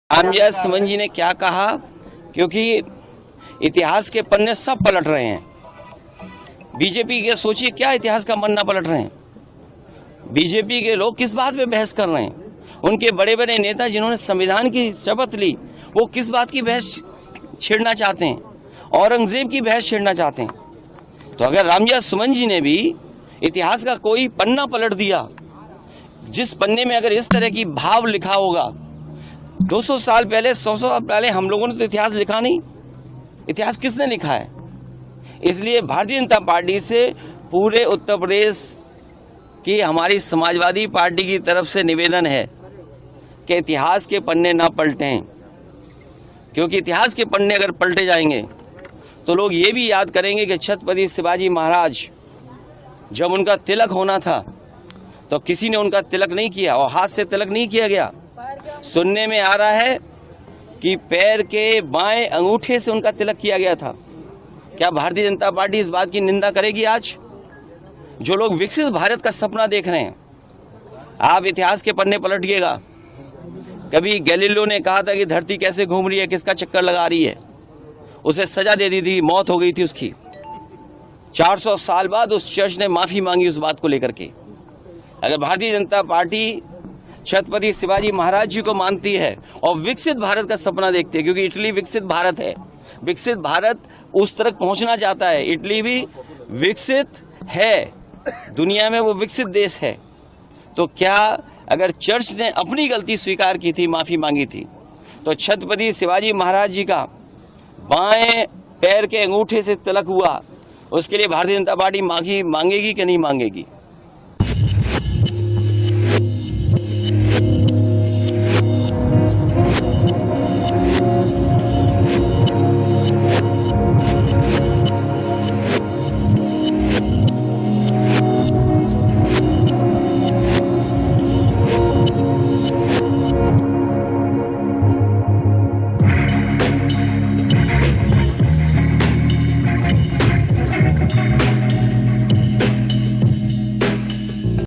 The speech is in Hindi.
रामजय सुमन जी ने क्या कहा, क्योंकि इतिहास के पन्ने सब पलट रहे हैं। बीजेपी के सोचिए क्या इतिहास का पन्ना पलट रहे हैं। बीजेपी के लोग किस बात पे बहस कर रहे हैं। उनके बड़े बड़े नेता जिन्होंने संविधान की शपथ ली, वो किस बात की बहस छेड़ना चाहते हैं, औरंगजेब की बहस छेड़ना चाहते हैं। तो अगर रामजय सुमन जी ने भी इतिहास का कोई पन्ना पलट दिया, जिस पन्ने में अगर इस तरह की भाव लिखा होगा, 200 साल पहले 100 साल पहले हम लोगों ने तो इतिहास लिखा नहीं। इतिहास किसने लिखा है? इसलिए भारतीय जनता पार्टी से पूरे उत्तर प्रदेश की हमारी समाजवादी पार्टी की तरफ से निवेदन है कि इतिहास के पन्ने ना पलटें, क्योंकि इतिहास के पन्ने अगर पलटे जाएंगे तो लोग ये भी याद करेंगे कि छत्रपति शिवाजी महाराज जब उनका तिलक होना था तो किसी ने उनका तिलक नहीं किया और हाथ से तिलक नहीं किया गया। सुनने में आ रहा है कि पैर के बाएं अंगूठे से उनका तिलक किया गया था। क्या भारतीय जनता पार्टी इस बात की निंदा करेगी? आज जो लोग विकसित भारत का सपना देख रहे हैं, आप इतिहास के पन्ने पलटिएगा। कभी गैलीलियो ने कहा था कि धरती कैसे घूम रही है, किसका चक्कर लगा रही है, उसे सजा दे दी थी, मौत हो गई थी उसकी। 400 साल बाद उस चर्च ने माफी मांगी उस बात को लेकर के। अगर भारतीय जनता पार्टी छत्रपति शिवाजी महाराज जी को मानती है और विकसित भारत का सपना देखती है, क्योंकि इटली विकसित भारत है, विकसित भारत उस तरफ पहुंचना चाहता है। इटली भी विकसित है, दुनिया में वो विकसित देश है। तो क्या अगर चर्च ने अपनी गलती स्वीकार की थी, माफी मांगी थी, तो छत्रपति शिवाजी महाराज जी का बाएं पैर के अंगूठे से तिलक हुआ, उसके लिए भारतीय जनता पार्टी माफी मांगेगी कि नहीं मांगेगी?